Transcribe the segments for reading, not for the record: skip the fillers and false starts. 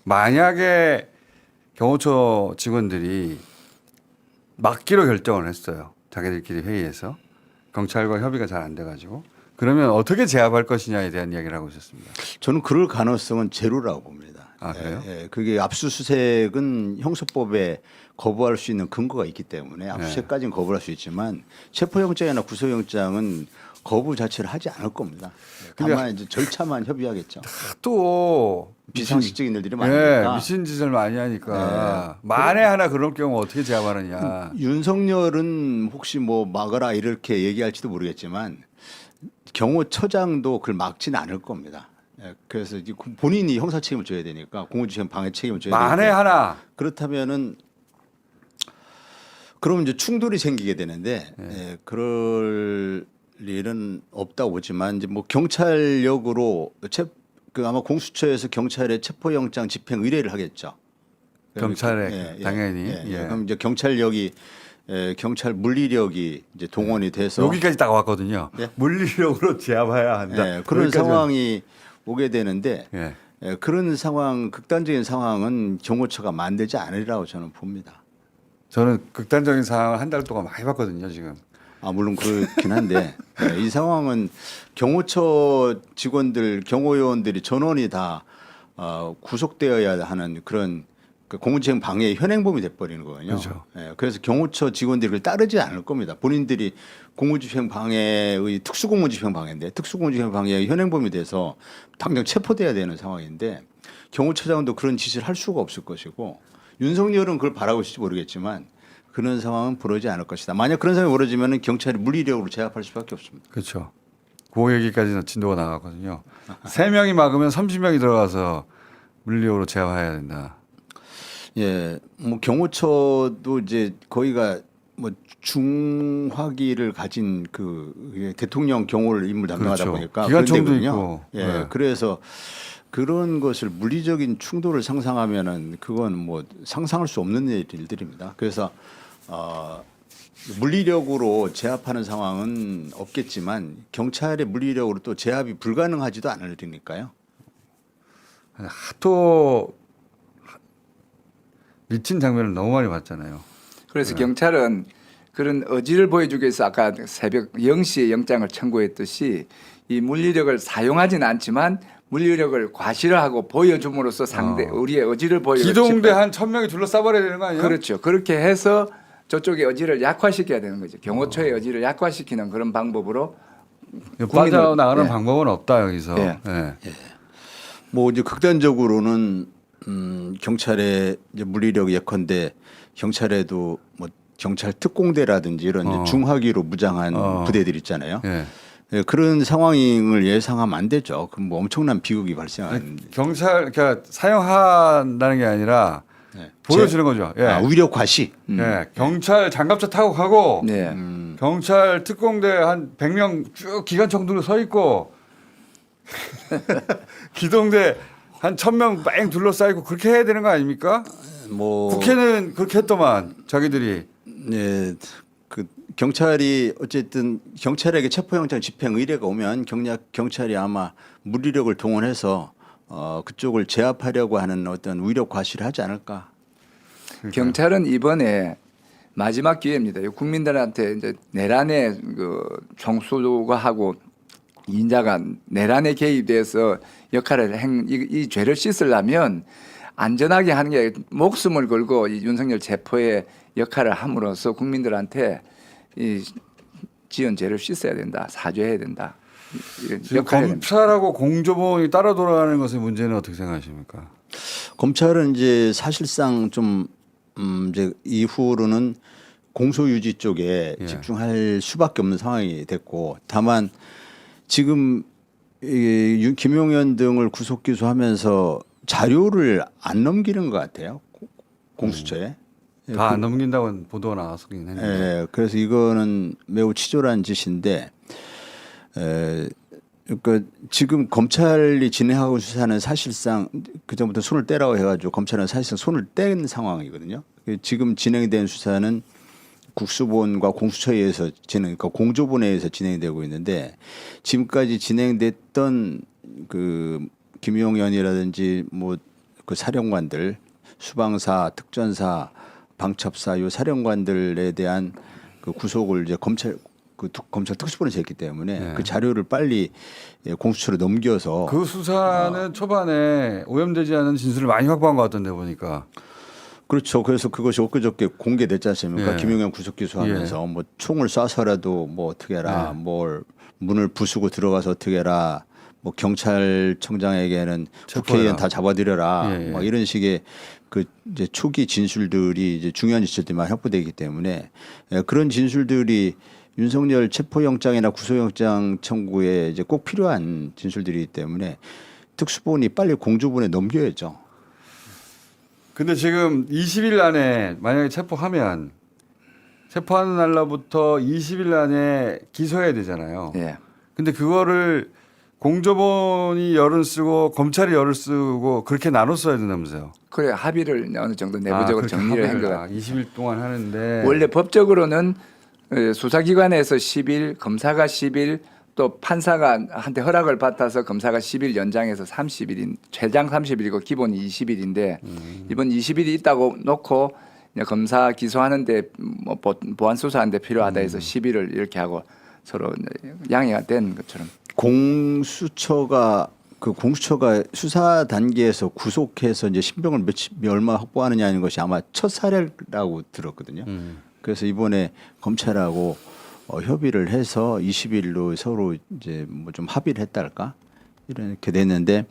만약에 경호처 직원들이 막기로 결정을 했어요. 자기들끼리 회의에서 경찰과 협의가 잘 안 돼가지고 그러면 어떻게 제압할 것이냐에 대한 이야기를 하고 있었습니다. 저는 그럴 가능성은 제로라고 봅니다. 아, 그래요? 그게 압수수색은 형사법에 거부할 수 있는 근거가 있기 때문에 압수수색까지는 거부할 수 있지만 체포영장이나 구속영장은 거부 자체를 하지 않을 겁니다. 다만 이제 절차만 협의하겠죠. 또 비상식적인 일들이 예, 많으니까. 미친 짓을 많이 하니까 만에 하나 그럴 경우 어떻게 제압하느냐. 윤석열은 혹시 뭐 막아라 이렇게 얘기할지도 모르겠지만 경호처장도 그걸 막지는 않을 겁니다. 그래서 이제 본인이 형사 책임을 져야 되니까 공무집행 방해 책임을 져야 되니까 만에 하나. 그렇다면은 그러면 이제 충돌이 생기게 되는데 그럴 일은 없다고 보지만 이제 뭐 경찰력으로 그 아마 공수처에서 경찰에 체포영장 집행 의뢰를 하겠죠. 경찰에 당연히. 예. 그럼 이제 경찰력이 경찰 물리력이 이제 동원이 돼서 여기까지 딱 왔거든요. 예? 물리력으로 제압해야 한다. 그런 여기까지는. 상황이 오게 되는데 예. 그런 상황 극단적인 상황은 경호처가 만들지 않으리라고 저는 봅니다. 저는 극단적인 상황을 한 달 동안 많이 봤거든요. 지금. 물론 그렇긴 한데 이 상황은 경호처 직원들, 경호요원들이 전원이 다 구속되어야 하는 그런 그 공무집행 방해의 현행범이 돼버리는 거거든요. 그렇죠. 그래서 경호처 직원들이 그걸 따르지 않을 겁니다. 본인들이 공무집행 방해의 특수공무집행 방해인데 특수공무집행 방해의 현행범이 돼서 당장 체포돼야 되는 상황인데 경호처장도 그런 짓을 할 수가 없을 것이고 윤석열은 그걸 바라고 있을지 모르겠지만 그런 상황은 벌어지지 않을 것이다. 만약 그런 상황이 벌어지면 경찰이 물리력으로 제압할 수밖에 없습니다. 그렇죠. 그 얘기까지는 진도가 나갔거든요. 3명이 막으면 30명이 들어가서 물리력으로 제압해야 된다. 예, 뭐 경호처도 이제 거기가 뭐 중화기를 가진 그 대통령 경호를 임무를 담당하다 그렇죠. 보니까 기관총도 그런 데거든요. 있고. 예, 네. 그래서 그런 것을 물리적인 충돌을 상상하면은 그건 뭐 상상할 수 없는 일들입니다. 그래서 물리력으로 제압하는 상황은 없겠지만 경찰의 물리력으로 또 제압이 불가능하지도 않을 테니까요. 하도 미친 장면을 너무 많이 봤잖아요. 그래서 경찰은 그런 의지를 보여주기 위해서 아까 새벽 0시에 영장을 청구했듯이 이 물리력을 사용하지는 않지만 물리력을 과시하고 보여줌으로써 상대 우리의 의지를 보여. 기동대 한 1,000명이 둘러싸버려야 되는 거 아니에요? 그렇죠. 그렇게 해서 저쪽의 의지를 약화시켜야 되는 거죠. 경호처의 의지를 약화시키는 그런 방법으로 빠져나가는 예. 방법은 없다 여기서. 예. 예. 뭐 이제 극단적으로는 경찰의 이제 물리력 예컨대 경찰에도 뭐 경찰 특공대라든지 이런 이제 중화기로 무장한 부대들 있잖아요. 예. 예, 그런 상황을 예상하면 안 되죠. 그럼 뭐 엄청난 비극이 발생하는. 경찰 그러니까 사용한다는 게 아니라 보여주는 거죠. 예. 위력 과시. 예. 경찰 장갑차 타고 가고 네. 경찰 특공대 한 100명 쭉 기관총들로 서 있고 기동대 한 1,000명 뺑 둘러싸이고 그렇게 해야 되는 거 아닙니까? 뭐 국회는 그렇게 했더만 자기들이. 네, 그 경찰이 어쨌든 경찰에게 체포영장 집행 의뢰가 오면 경찰이 아마 물리력을 동원해서 그쪽을 제압하려고 하는 어떤 위력 과시를 하지 않을까. 경찰은 이번에 마지막 기회입니다. 국민들한테 이제 내란에 그 총수하고 인자가 내란에 개입돼서 역할을 이 죄를 씻으려면 안전하게 하는 게 목숨을 걸고 이 윤석열 체포의 역할을 함으로써 국민들한테 이 지은 죄를 씻어야 된다, 사죄해야 된다. 이런 지금 역할을 검찰하고 공조본이 따라 돌아가는 것의 문제는 어떻게 생각하십니까? 검찰은 이제 사실상 좀 이제 이후로는 공소유지 쪽에 집중할 수밖에 없는 상황이 됐고 다만 지금 김용현 등을 구속 기소하면서 자료를 안 넘기는 것 같아요. 공수처에. 다 안 넘긴다고 보도가 나왔긴 했는데. 예, 그래서 이거는 매우 치졸한 짓인데, 그러니까 지금 검찰이 진행하고 있는 수사는 사실상 그 전부터 손을 떼라고 해가지고 검찰은 사실상 손을 뗀 상황이거든요. 지금 진행된 수사는 국수본과 공수처에 의해서 그러니까 공조본에 의해서 진행이 되고 있는데 지금까지 진행됐던 그 김용현이라든지 뭐 그 사령관들, 수방사, 특전사, 방첩사 요 사령관들에 대한 그 구속을 이제 검찰 특수본에서 했기 때문에 네. 그 자료를 빨리 공수처로 넘겨서 그 수사는 초반에 오염되지 않은 진술을 많이 확보한 것 같던데 보니까. 그렇죠. 그래서 그것이 엊그저께 공개됐지 않습니까? 예. 김용현 구속 기소하면서 뭐 총을 쏴서라도 뭐 어떻게 해라, 예. 뭘 문을 부수고 들어가서 어떻게 해라, 뭐 경찰청장에게는 체포해라. 국회의원 다 잡아들여라, 예, 예. 뭐 이런 식의 그 이제 초기 진술들이 이제 중요한 진술들이 많이 확보되기 때문에 그런 진술들이 윤석열 체포영장이나 구속영장 청구에 이제 꼭 필요한 진술들이기 때문에 특수본이 빨리 공주본에 넘겨야죠. 근데 지금 20일 안에 만약에 체포하는 날로부터 20일 안에 기소해야 되잖아요. 예. 근데 그거를 공조본이 열을 쓰고 검찰이 열을 쓰고 그렇게 나눠 써야 된다면서요. 그래 합의를 어느 정도 내부적으로 그렇게 정리를 한 합의를 것 같아요. 20일 동안 하는데 원래 법적으로는 수사기관에서 10일, 검사가 10일, 또 판사가 한테 허락을 받아서 검사가 10일 연장해서 30일인 최장 30일이고 기본이 20일인데 이번 20일이 있다고 놓고 이제 검사 기소하는데 뭐 보안 수사하는데 필요하다 해서 10일을 이렇게 하고 서로 이제 양해가 된 것처럼. 공수처가 수사 단계에서 구속해서 이제 신병을 얼마 확보하느냐는 것이 아마 첫 사례라고 들었거든요. 그래서 이번에 검찰하고 협의를 해서 20일로 서로 이제 뭐 좀 합의를 했달까 이렇게 됐는데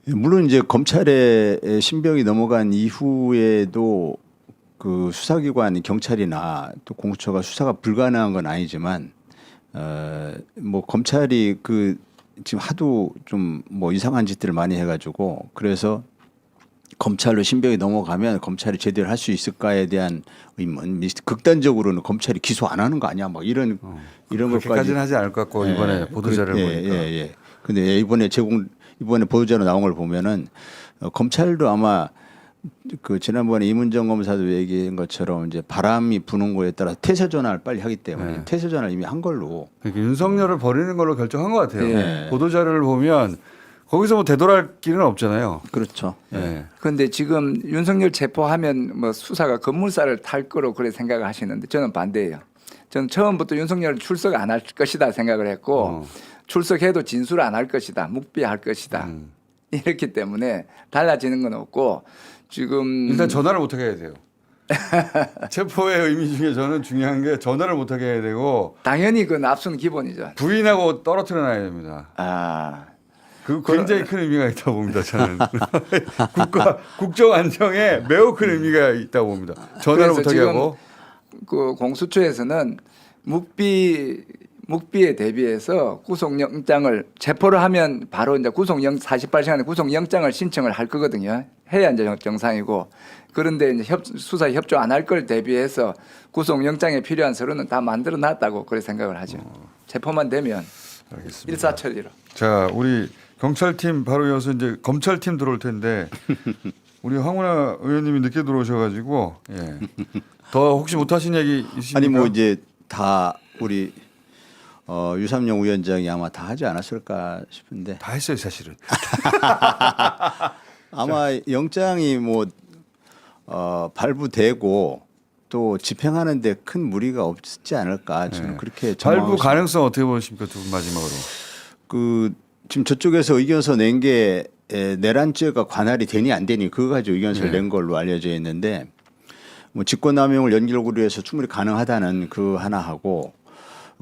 물론 이제 검찰에 신병이 넘어간 이후에도 그 수사기관 경찰이나 또 공수처가 수사가 불가능한 건 아니지만 뭐 검찰이 그 지금 하도 좀 뭐 이상한 짓들을 많이 해가지고 그래서 검찰로 신병이 넘어가면 검찰이 제대로 할 수 있을까에 대한 의문. 극단적으로는 검찰이 기소 안 하는 거 아니야? 막 이런 것까지 그렇게까지는 하지 않을 것 같고 이번에 보도자를 보니까. 예. 근데 이번에 보도자료 나온 걸 보면은 검찰도 아마 그 지난번에 이문정 검사도 얘기한 것처럼 이제 바람이 부는 거에 따라 태세 전환을 빨리 하기 때문에 태세 전환을 이미 한 걸로. 그러니까 윤석열을 버리는 걸로 결정한 것 같아요. 예. 보도자료를 보면 거기서 뭐 되돌아갈 길은 없잖아요. 그렇죠. 예. 그런데 지금 윤석열 체포하면 뭐 수사가 급물살을 탈 거로 그래 생각을 하시는데 저는 반대예요. 저는 처음부터 윤석열 출석 안 할 것이다 생각을 했고 출석해도 진술 안 할 것이다. 묵비할 것이다. 이렇기 때문에 달라지는 건 없고 지금 일단 전화를 못하게 해야 돼요. 체포의 의미 중에 저는 중요한 게 전화를 못하게 해야 되고 당연히 그 납수는 기본이죠. 부인하고 떨어뜨려 놔야 됩니다. 아. 그 굉장히 큰 의미가 있다고 봅니다. 저는 국정 안정에 매우 큰 의미가 있다고 봅니다. 전화를 그래서 못하게 지금 하고 그 공수처에서는 묵비에 대비해서 구속영장을 체포를 하면 바로 이제 48시간에 구속영장을 신청을 할 거거든요. 해야 이제 정상이고 그런데 이제 수사 협조 안 할 걸 대비해서 구속영장에 필요한 서류는 다 만들어 놨다고 그렇게 생각을 하죠. 체포만 되면 알겠습니다. 일사천리로. 자, 우리 경찰팀 바로 이어서 이제 검찰팀 들어올 텐데 우리 황운하 의원님이 늦게 들어오셔가지고 더 혹시 못하신 얘기 있으십니까? 아니 뭐 이제 다 우리 유삼영 위원장이 아마 다 하지 않았을까 싶은데 다 했어요, 사실은. 아마 영장이 뭐 발부되고 또 집행하는데 큰 무리가 없지 않을까 저는 그렇게 발부 전망하고 가능성 어떻게 보십니까, 두 분 마지막으로? 그 지금 저쪽에서 의견서 낸 게 내란죄가 관할이 되니 안 되니 그거 가지고 의견서를 낸 걸로 알려져 있는데 뭐 직권남용을 연결고리로 해서 충분히 가능하다는 그 하나 하고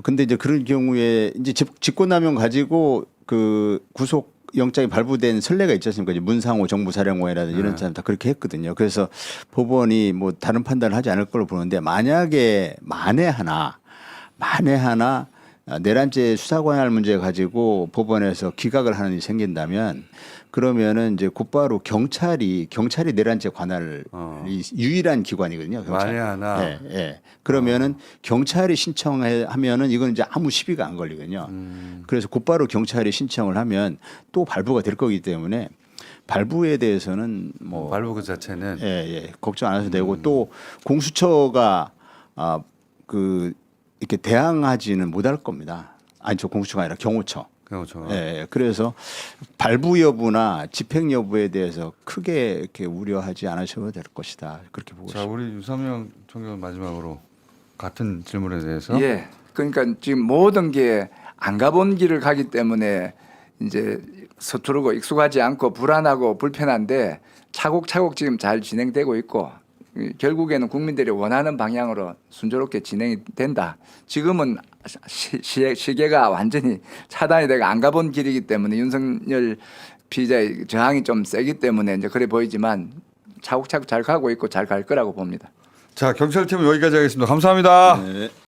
근데 이제 그런 경우에 이제 직권남용 가지고 그 구속 영장이 발부된 선례가 있지 않습니까? 이제 문상호 정부사령관이라든지 이런 사람 다 그렇게 했거든요. 그래서 법원이 뭐 다른 판단을 하지 않을 걸로 보는데 만약에 만에 하나 내란죄 수사관할 문제 가지고 법원에서 기각을 하는 일이 생긴다면 그러면은 이제 곧바로 경찰이 내란죄 관할 유일한 기관이거든요. 경찰. 만에 하나. 예. 그러면은 경찰이 신청하면은 이건 이제 아무 시비가 안 걸리거든요. 그래서 곧바로 경찰이 신청을 하면 또 발부가 될 거기 때문에 발부에 대해서는 뭐 발부 그 자체는 걱정 안 해도 되고 또 공수처가 그 이렇게 대항하지는 못할 겁니다. 아니 저 공수처가 아니라 경호처. 그렇죠. 예, 그래서 발부 여부나 집행 여부에 대해서 크게 이렇게 우려하지 않으셔도 될 것이다. 그렇게 보고 자, 있습니다. 우리 유삼영 총장은 마지막으로 같은 질문에 대해서 예. 그러니까 지금 모든 게 안 가본 길을 가기 때문에 이제 서투르고 익숙하지 않고 불안하고 불편한데 차곡차곡 지금 잘 진행되고 있고 결국에는 국민들이 원하는 방향으로 순조롭게 진행이 된다. 지금은 시계가 완전히 차단이 되고 안 가본 길이기 때문에 윤석열 피의자의 저항이 좀 세기 때문에 이제 그래 보이지만 차곡차곡 잘 가고 있고 잘 갈 거라고 봅니다. 자, 경찰팀은 여기까지 하겠습니다. 감사합니다. 네.